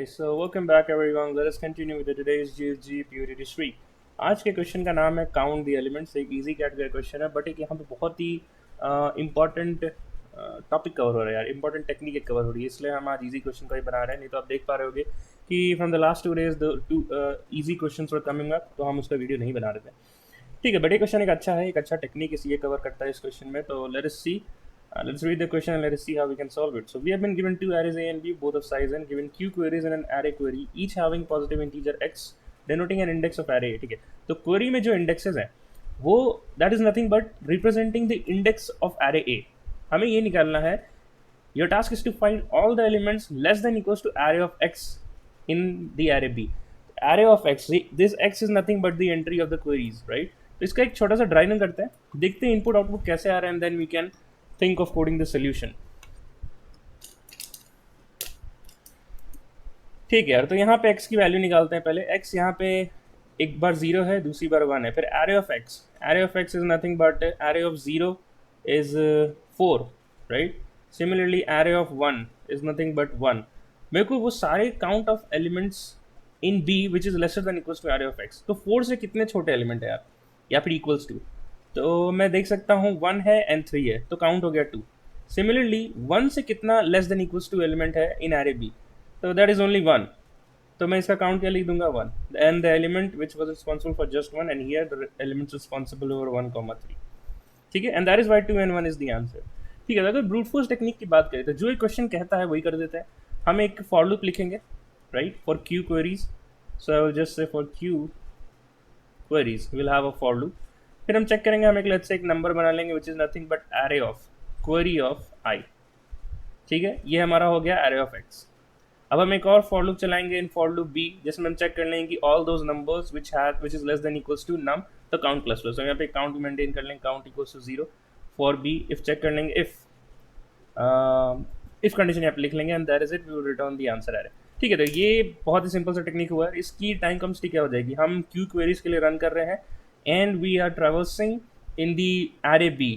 so welcome back everyone. Let us continue with today's GSG Purity 3. आज के question का नाम है काउंट द एलिमेंट्स। एक इजी कैटेगरी क्वेश्चन है, बट एक यहाँ पे बहुत ही इम्पॉर्टेंट टॉपिक कवर हो रहा है यार, इंपॉर्टेंट टेक्निक कवर हो रही है, इसलिए हम आज इजी क्वेश्चन को ही बना रहे हैं। नहीं तो आप देख पा रहे होगे कि from the last 2 days the two easy question were coming up, तो हम उसका वीडियो नहीं बना रहे थे। ठीक है, बट ये क्वेश्चन एक अच्छा है, एक अच्छा टेक्निक इसलिए कवर करता है इस क्वेश्चन में। तो let us see. Let's read the question and let us see how we can solve it. So we have been given two arrays A and B, both of size n, given q queries and an array query, each having positive integer x, denoting an index of array A. ठीक है, तो query में जो indexes हैं वो that is nothing but representing the index of array A. हमें ये निकालना है. Your task is to find all the elements less than equals to array of x in the array B. Array of x, this x is nothing but the entry of the queries, right? तो इसका एक छोटा सा dry run करते हैं, देखते हैं input output कैसे आ रहा है, and then we can think of coding the solution. ठीक है यार, तो यहाँ पे x की वैल्यू निकालते हैं पहले. x यहाँ पे एक बार 0 है, दूसरी बार 1 है. फिर array of x is nothing but array of 0 is 4, right? Similarly array of 1 is nothing but 1. मेरे को वो सारे count of elements in B which is lesser than equals to array of x. तो 4 से कितने छोटे एलिमेंट है यार, या फिर equals to, तो मैं देख सकता हूँ 1 है एंड 3 है, तो काउंट हो गया 2. सिमिलरली 1 से कितना less than equals to element है इन एरे बी, तो दैट इज ओनली 1. तो मैं इसका काउंट क्या लिख दूंगा 1, and the element which was responsible for just 1, and here the elements responsible over 1, 3. ठीक है, and that is why 2 and 1 is the answer. ठीक है, अगर ब्रूट फोर्स टेक्निक की बात करें तो जो एक क्वेश्चन कहता है वही कर देते हैं. हम एक फॉर लूप लिखेंगे, right, for Q queries. So I will just से for Q queries will have a for loop. फिर हम चेक करेंगे, हम एक लेट्स से एक नंबर बना लेंगे which is nothing but array of query of I. ठीक है, ये हमारा हो गया एरे ऑफ एक्स. अब हम एक और फॉर लूप चलाएंगे इन फॉर लूप बी, जिसमें हम चेक कर लेंगे कि all those numbers which is less than equals to num, तो काउंट प्लस प्लस. तो यहाँ पे काउंट मेंटेन कर लेंगे, count equals to 0 for B. If check कर लेंगे, इफ कंडीशन यहाँ पे लिख लेंगे, and that is it, we will return the answer array. ठीक है, तो ये बहुत ही सिंपल सा टेक्निक हुआ है. इसकी टाइम कम्स क्या हो जाएगी, हम क्यू क्वेरीज के लिए रन कर रहे हैं and we are traversing in the array B,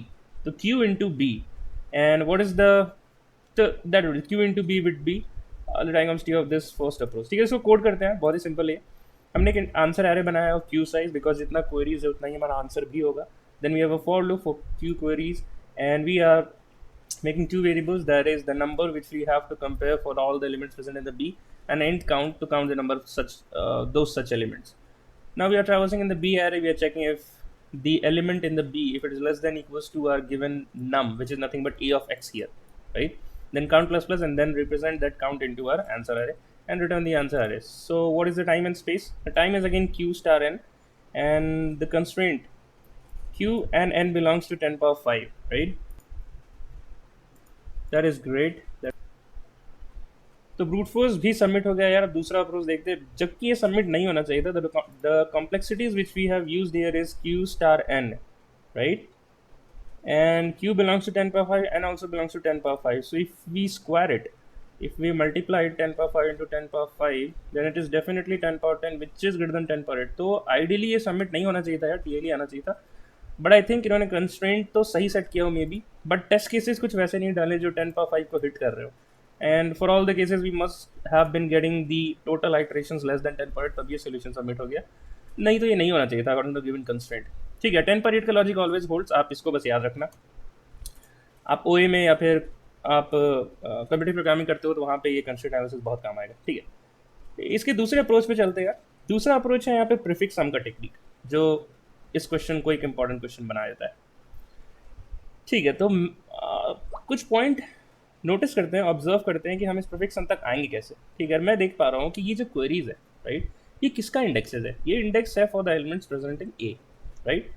so q into B, and what is that would q into B with B, the diagrams of this first approach. ठीक है, इसको code करते हैं, बहुत ही सिंपल है. हमने एक आंसर एरे बनाया है q साइज, बिकॉज जितना क्वेरीज है उतना ही हमारा आंसर भी होगा. Then we have a for loop for q queries, and we are making two variables, that is the number which we have to compare for all the elements present in the B, and end count to count the number of such those such elements. Now we are traversing in the B array, we are checking if the element in the B, if it is less than equals to our given num, which is nothing but a of x here, right? Then count plus plus and then represent that count into our answer array and return the answer array. So what is the time and space? The time is again q star n, and the constraint q and n belongs to 10 power 5, right? That is great. तो brute force भी submit हो गया यार. अब दूसरा approach देखते हैं, जबकि ये सबमिट नहीं होना चाहिए था. The complexities which we have used here is q star n, right, and q belongs to 10 power 5 and also belongs to 10 power 5. So if we square it, if we multiply 10 power 5 into 10 power 5, then it is definitely 10 power 10 which is greater than 10 power 8. तो ideally ये submit नहीं होना चाहिए था यार, TLE आना चाहिए था. बट आई थिंक इन्होंने कंस्ट्रेंट तो सही सेट किया हो maybe, but test cases कुछ वैसे नहीं डाले जो 10 power 5 को हिट कर रहे हो. And for all the cases we must have been getting the total iterations less than 10 per 8, तब ये solution submit हो गया. नहीं तो ये नहीं होना चाहिए था according to given constraint. ठीक है, 10 per 8 का लॉजिक ऑलवेज होल्ड्स, आप इसको बस याद रखना. आप ओए में या फिर आप कंप्यूटर प्रोग्रामिंग करते हो तो वहाँ पे ये कंस्ट्रेंट एनालिसिस बहुत काम आएगा. ठीक है, इसके दूसरे अप्रोच पे चलते हैं. दूसरा अप्रोच है यहाँ पे प्रीफिक्स सम का टेक्निक, जो इस क्वेश्चन को एक इंपॉर्टेंट क्वेश्चन बना देता है. ठीक है, तो कुछ पॉइंट नोटिस करते हैं, ऑब्जर्व करते हैं कि हम इस प्रीफिक्स सम तक आएंगे कैसे. ठीक है, मैं देख पा रहा हूँ कि ये जो क्वेरीज है, राइट, ये किसका इंडेक्सेस है. ये इंडेक्स है for the elements present in A, right.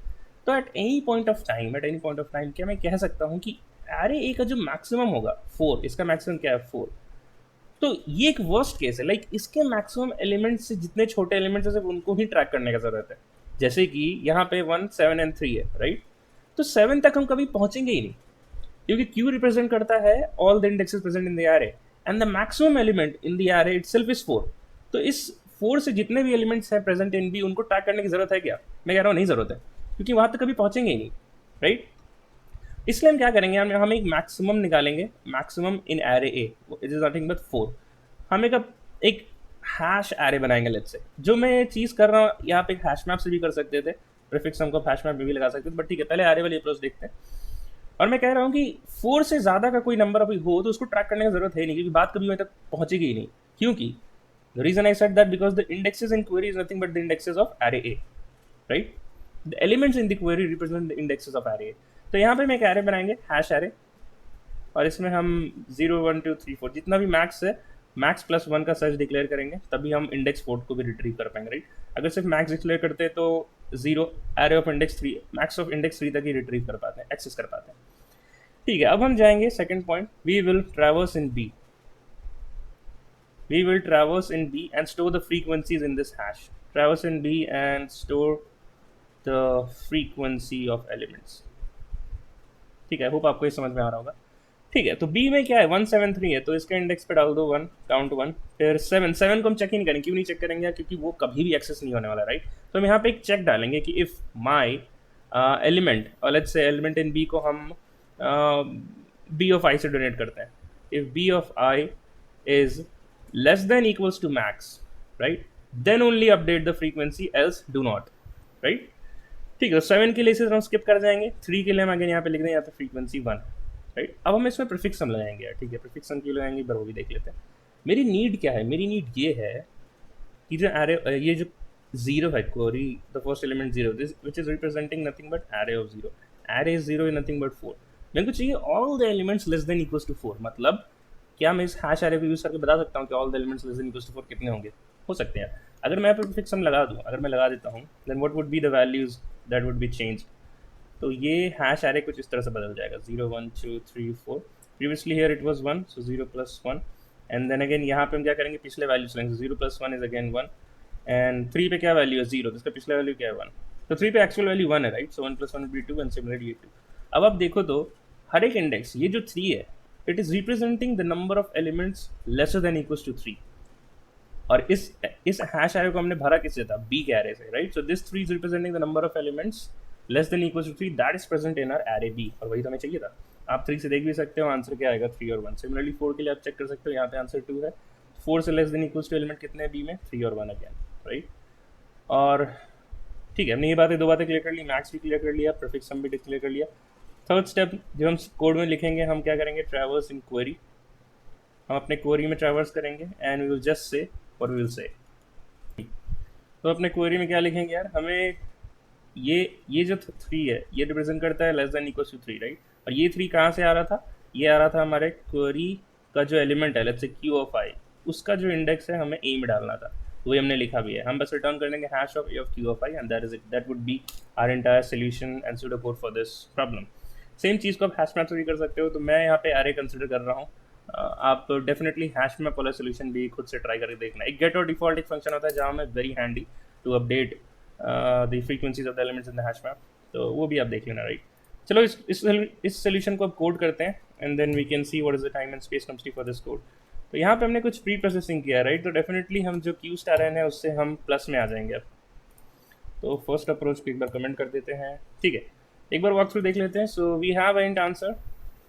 तो at any point of time क्या मैं कह सकता हूँ कि एरे ए का जो मैक्सिमम होगा 4, इसका मैक्सिमम क्या है 4. तो ये एक वर्स्ट केस है, लाइक इसके मैक्सिमम एलिमेंट्स से जितने छोटे एलिमेंट्स है सिर्फ उनको ही ट्रैक करने का जरूरत है. जैसे कि यहाँ पे 1, 7 and 3 है, राइट. तो 7 तक हम कभी पहुंचेंगे ही नहीं, क्योंकि q रिप्रेजेंट करता है all the indexes present in the array, and the maximum element in the array itself is 4. तो इस 4 से जितने भी एलिमेंट्स हैं प्रेजेंट इन बी, उनको ट्रैक करने की जरूरत है क्या? मैं कह रहा हूँ नहीं जरूरत है, क्योंकि वहां तक कभी पहुंचेंगे ही नहीं, राइट. इसलिए हम क्या करेंगे, हम एक मैक्सिमम निकालेंगे, maximum in array A it is nothing but 4. हम एक हैश एरे बनाएंगे लेट्स से। जो मैं ये चीज़ कर रहा हूँ यहाँ पे हैश मैप से भी कर सकते थे, प्रीफिक्स हम को हैश मैप में भी लगा सकते थे, बट ठीक है पहले एरे वाली अप्रोच देखते हैं। और मैं कह रहा हूँ कि 4 से ज़्यादा का कोई नंबर अभी हो तो उसको ट्रैक करने की जरूरत है नहीं, क्योंकि बात कभी वहीं तक पहुंचेगी ही नहीं। क्योंकि the reason I said that because the indexes in query is nothing but the indexes of array A, right. The elements in the query represent the indexes of array A. तो यहाँ पे मैं एक एरे बनाएंगे hash array, और इसमें हम 0 1 2 3 4 जितना भी मैक्स है, मैक्स प्लस 1 का सर्च डिक्लेयर करेंगे, तभी हम इंडेक्स 4 को भी रिट्रीव कर पाएंगे, राइट। अगर सिर्फ मैक्स डिक्लेयर करते हैं तो 0 array of index 3, max of index 3 तक ही रिट्रीव कर पाते हैं, एक्सेस कर पाते हैं। ठीक है, अब हम जाएंगे second point, we will traverse in B. We will traverse in B and store the frequencies in this hash. Traverse in B and store the frequency of elements. ठीक है, होप आपको ये समझ में आ रहा होगा। ठीक है, तो B में क्या है 173 है, तो इसके इंडेक्स पे डाल दो 1, काउंट 1, फिर 7 को हम चेक ही नहीं करेंगे। क्यों नहीं चेक करेंगे? क्योंकि वो कभी भी एक्सेस नहीं होने वाला, राइट। तो हम यहाँ पे एक चेक डालेंगे कि इफ माई एलिमेंट, और let's say element in B को हम B ऑफ I से डोनेट करते हैं। If B of I is less than equals to max, right, then only update the frequency, else do not, right। ठीक है, तो 7 के लिए इसे हम स्किप कर जाएंगे, 3 के लिए हम अगेन यहाँ पे लिख दें यहाँ पे फ्रीक्वेंसी 1, राइट। अब हम इसमें प्रीफिक्स लगाएंगे यार, ठीक है, प्रीफिक्स क्यों लगाएंगे पर वो भी देख लेते हैं। मेरी नीड क्या है? मेरी नीड ये है कि जो एरे, ये जो 0 है query, the first element 0, this which is representing nothing but array of 0, array 0 is nothing but 4। मेरे को चाहिए all the elements less than equals to 4। मतलब क्या मैं इस हैश एरे को यूज करके बता सकता हूँ कि all the elements less than equals to 4 कितने होंगे? हो सकते हैं। अगर मैं प्रीफिक्स सम लगा दूँ, अगर मैं लगा देता हूँ, then what would be the values that would be change. तो ये हैश एरे कुछ इस तरह से बदल जाएगा, 0 1 2 3 4। Previously here it was 1, so 0 plus 1, and then again यहाँ पे हम क्या करेंगे, पिछले वैल्यूज लेंगे। 0 प्लस 1 इज अगेन 1, एंड 3 पे क्या वैल्यू है? 0, तो इसका पिछला वैल्यू क्या है? 1। तो 3 पे एक्चुअल वैल्यू 1 है, right. So 1 plus 1 be 2 and similarly ये 2। अब आप देखो तो हर एक इंडेक्स, ये जो 3 है, it is representing the number of elements lesser than equals to 3। और इस हैश एरे को हमने भरा किससे था? बी के एरे से, right. So this 3 is representing the number of elements less than equals to 3 that is present in our array B, और वही तो हमें चाहिए था। आप 3 से देख भी सकते हो आंसर क्या आएगा, 3 और 1। सिमिलरली 4 के लिए आप चेक कर सकते हो, यहाँ पे आंसर 2 है। 4 से less than equals to element कितने हैं बी में? 3 और 1 अगेन, राइट। और ठीक है, हमने ये बातें 2 बातें क्लियर कर ली, मैक्स भी क्लियर कर लिया, प्रीफिक्स सम भी क्लियर कर लिया। थर्ड स्टेप जो हम कोड में लिखेंगे, हम क्या करेंगे? Traverse in query. हम अपने क्वेरी में ट्रैवर्स करेंगे and we will just say what we will say. तो अपने क्वेरी में क्या लिखेंगे यार? हमें ये जो 3 है, ये रिप्रेजेंट करता है less than equal to 3, right. और ये 3 कहाँ से आ रहा था? ये आ रहा था हमारे क्वेरी का जो एलिमेंट है, लेट्स से क्यू ऑफ आई, उसका जो इंडेक्स है हमें ए में डालना था, वही हमने लिखा भी है। हम बस रिटर्न कर देंगे hash of A of Q of I, and that is it, that would be our entire solution and pseudo code for this problem. Same चीज़ को आप हैश मैप से भी कर सकते हो। तो मैं यहाँ पे एरे कंसिडर कर रहा हूँ, आप डेफिनेटली हैश मैप वाला सोल्यूशन भी खुद से ट्राई करके देखना। एक गेट और डिफॉल्ट एक फंक्शन होता है जहाँ में very handy to update the frequencies of the elements in the hash map, तो वो भी आप देख लेना, राइट। चलो इस सोल्यूशन को अब कोड करते हैं, and then we can see what is the time and space constraint for this code. तो यहाँ पे हमने कुछ प्री प्रोसेसिंग किया है, राइट। तो डेफिनेटली हम जो क्यू स्टार एन है उससे हम प्लस में आ जाएंगे अब। तो फर्स्ट अप्रोच को एक बार कमेंट कर देते हैं, ठीक है। एक बार वॉक थ्रू देख लेते हैं। So we have int answer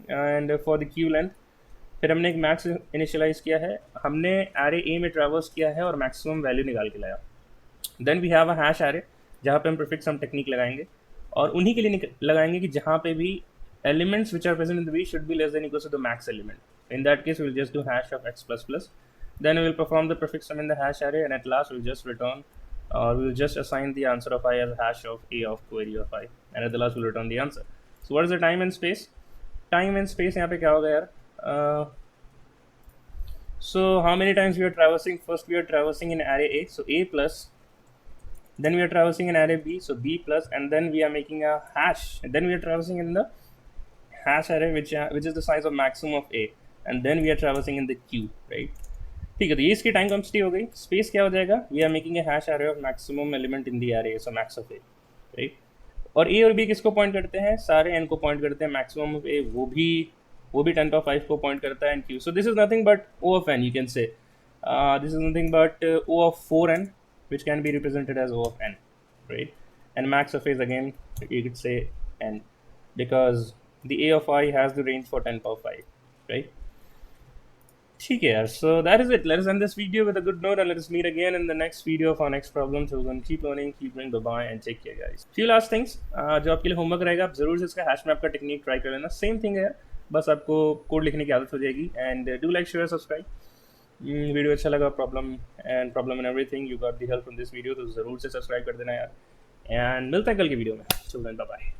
and for the Q length, फिर हमने एक मैक्स इनिशियलाइज किया है, हमने एरे ए में ट्रैवर्स किया है और मैक्सिमम वैल्यू निकाल के लाया। Then we have a hash array जहाँ पे हम प्रीफिक्स सम टेक्निक लगाएंगे, और उन्हीं के लिए लगाएंगे कि जहाँ पे भी elements which are present in the B should be less than equal to the max element. In that case, we'll just do hash of x plus plus. Then we will perform the prefix sum in the hash array, and at last we'll just return, or we'll just assign the answer of I as hash of a of query of I, and at the last we'll return the answer. So what is the time and space? Time and space यहाँ पे क्या होगा यार? So how many times we are traversing? First we are traversing in array A, so A plus. Then we are traversing in array B, so B plus, and then we are making a hash. And then we are traversing in the hash array which is the size of maximum of A. And then we are traversing in the queue, right? ठीक है, तो ये इसकी time complexity हो गई। Space क्या हो जाएगा? We are making a hash array of maximum element in the array, so max of A, right. और ए और बी किसको पॉइंट करते हैं? सारे एन को पॉइंट करते हैं। मैक्सिमम ऑफ ए वो भी 10⁵ को पॉइंट करता है, and Q. So this is nothing but O of N, you can say this is nothing but O of 4n which can be represented as O of n, right? And max of a is again you could say n, because the A of I has the range for 10⁵, right? ठीक है यार, so that is it. Let us end this video with a good note and let us meet again in the next video of our next problem. Till then, keep learning, keep doing, bye bye and take care guys. Few last things, जो आपके लिए homework रहेगा, आप जरूर से इसका hash map का technique try कर लेना. सेम थिंग है यार, बस आपको कोड लिखने की आदत हो जाएगी. And do like, share, subscribe. Video अच्छा लगा, problem and everything you got the help from this video, तो ज़रूर से सब्सक्राइब कर देना यार. एंड मिलते हैं कल की वीडियो में. Till then bye bye.